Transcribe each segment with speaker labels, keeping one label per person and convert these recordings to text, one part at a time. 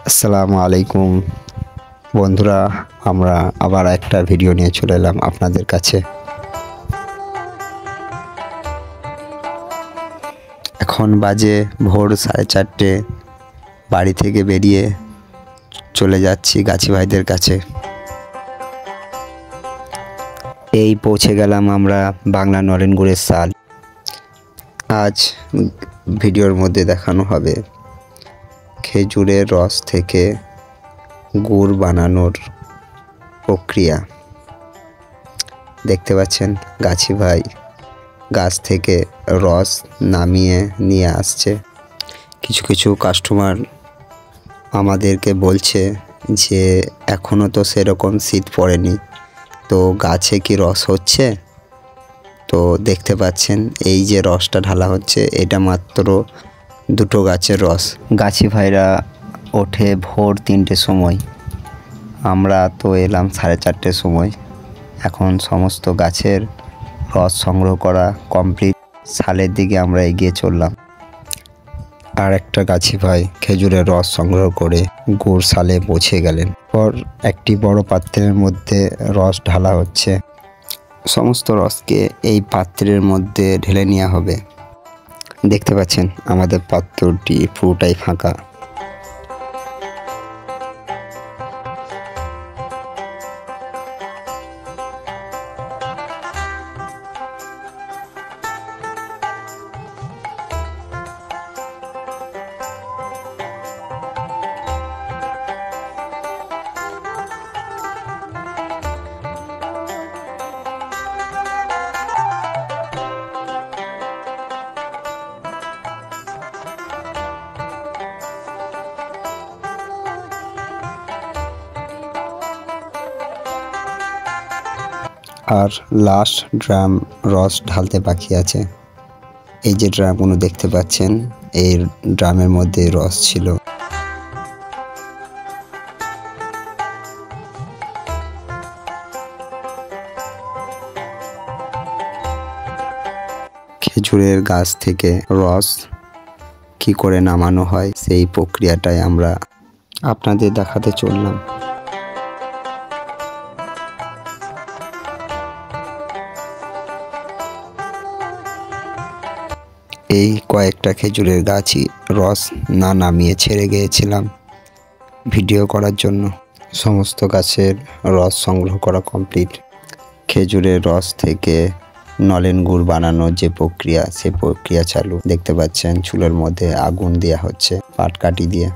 Speaker 1: আসসালামু আলাইকুম বন্ধুরা, আমরা আবার একটা ভিডিও নিয়ে চলে এলাম আপনাদের কাছে। এখন বাজে ভোর 4:30। বাড়ি থেকে বেরিয়ে চলে যাচ্ছি গাছি ভাইদের কাছে। এই পৌঁছে গেলাম আমরা বাংলা নলেন গুড়ের সাল। আজ ভিডিওর মধ্যে দেখানো হবে খেজুরের রস থেকে গুড় বানানোর প্রক্রিয়া। দেখতে পাচ্ছেন গাছি ভাই গাছ থেকে রস নামিয়ে নিয়ে আসছে। কিছু কিছু কাস্টমার আমাদেরকে বলছে যে এখনও তো সেরকম শীত পড়েনি, তো গাছে কি রস হচ্ছে? তো দেখতে পাচ্ছেন এই যে রসটা ঢালা হচ্ছে, এটা মাত্র দুটো গাছের রস। গাছি ভাইরা ওঠে ভোর 3টের সময়, আমরা তো এলাম 4:30 সময়। এখন সমস্ত গাছের রস সংগ্রহ করা কমপ্লিট, সালের দিকে আমরা এগিয়ে চললাম। আর একটা গাছি ভাই খেজুরের রস সংগ্রহ করে গুড় সালে পৌঁছে গেলেন। পর একটি বড় পাত্রের মধ্যে রস ঢালা হচ্ছে। সমস্ত রসকে এই পাত্রের মধ্যে ঢেলে নেওয়া হবে। দেখতে পাচ্ছেন আমাদের পাত্রটি পুরোটাই ফাঁকা। আর লাস্ট ড্রাম রস ঢালতে বাকি আছে। এই যে ড্রামগুলো দেখতে পাচ্ছেন, এই ড্রামের মধ্যে রস ছিল। খেজুরের গাছ থেকে রস কি করে নামানো হয় সেই প্রক্রিয়াটাই আমরা আপনাদের দেখাতে চললাম। এই কয়েকটা খেজুরের গাছই রস না নামিয়ে ছেড়ে গিয়েছিলাম ভিডিও করার জন্য। সমস্ত গাছের রস সংগ্রহ করা কমপ্লিট। খেজুরের রস থেকে নলেন গুড় বানানোর যে প্রক্রিয়া, সেই প্রক্রিয়া চালু। দেখতে পাচ্ছেন চুলের মধ্যে আগুন দেওয়া হচ্ছে পাটকাঠি দিয়ে।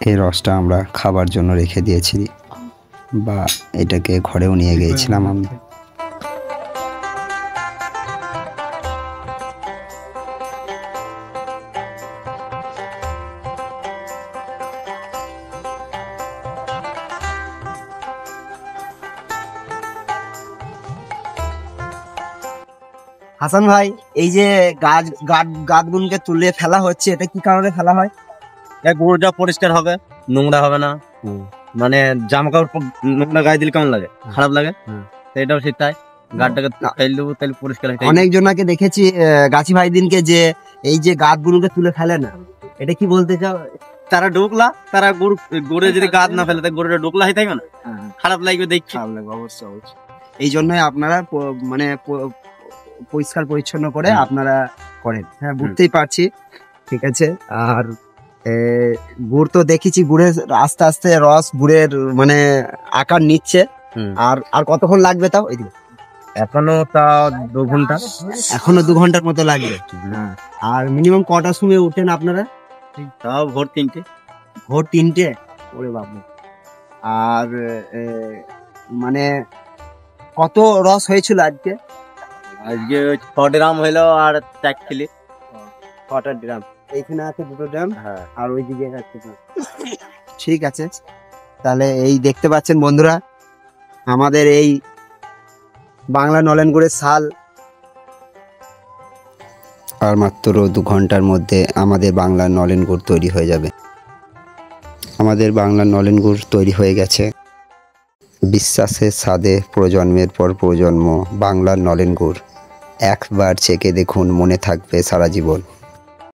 Speaker 1: এই রসটা আমরা খাবার জন্য রেখে দিয়েছি, বা এটাকে ঘরেও নিয়ে গিয়েছিলাম আমি।
Speaker 2: হাসান ভাই, এই যে গাছগুলোকে তুলে ফেলা হচ্ছে, এটা কি কারণে ফেলা হয়?
Speaker 3: গুড়টা পরিষ্কার হবে, নোংরা হবে না। মানে জামা কাপড় নোংরা গায়ে দিলে কেমন লাগে? খারাপ লাগে। এটাও ঠিক তাই, গাছটাকে ফেলে দেবো তাহলে পরিষ্কার হয়।
Speaker 2: অনেক জনাকে দেখেছি গাছি ভাই দিনকে যে এই যে গাছগুলোকে তুলে ফেলে না, এটা কি বলতে চাও?
Speaker 3: তারা ঢুকলা, তারা গুড়ে যদি গাছ না ফেলে তাই গুড়টা ঢুকলা হয়ে থাকবে না, খারাপ লাগবে দেখছি।
Speaker 2: অবশ্যই অবশ্যই। এই জন্যই আপনারা মানে পরিষ্কার পরিচ্ছন্ন করে আপনারা করেন। হ্যাঁ, বুঝতেই পারছি। ঠিক আছে। আর গুড় তো দেখেছি, গুড়ের আস্তে আস্তে রস গুড়ের মানে আকার নিচ্ছে। আর আর কতক্ষণ লাগবে তাও?
Speaker 3: এখনো তা 2 ঘন্টা।
Speaker 2: এখনো 2 ঘন্টার মতো লাগবে। আর মিনিমাম কটার সময় উঠেন আপনারা?
Speaker 3: তাও ভোর 3টে।
Speaker 2: ভোর 3টে? ওরে বাবা। আর মানে কত রস হয়েছিল আজকে?
Speaker 3: আজকে 6 ড্রাম হইলো আর 4 কিলো।
Speaker 2: 6টা ড্রাম এইখানে আছে, 2টো ড্রাম। আর ওই দিকে আছে। ঠিক আছে, তাহলে এই দেখতে পাচ্ছেন বন্ধুরা, আমাদের এই বাংলা নলেন গুড়ের সাল
Speaker 1: আর মাত্র 2 ঘন্টার মধ্যে আমাদের বাংলা নলেন গুড় তৈরি হয়ে যাবে। আমাদের বাংলা নলেন গুড় তৈরি হয়ে গেছে। বিশ্বাসের স্বাদে প্রজন্মের পর প্রজন্ম বাংলার নলেন গুড়। একবার চেখে দেখুন, মনে থাকবে সারা জীবন।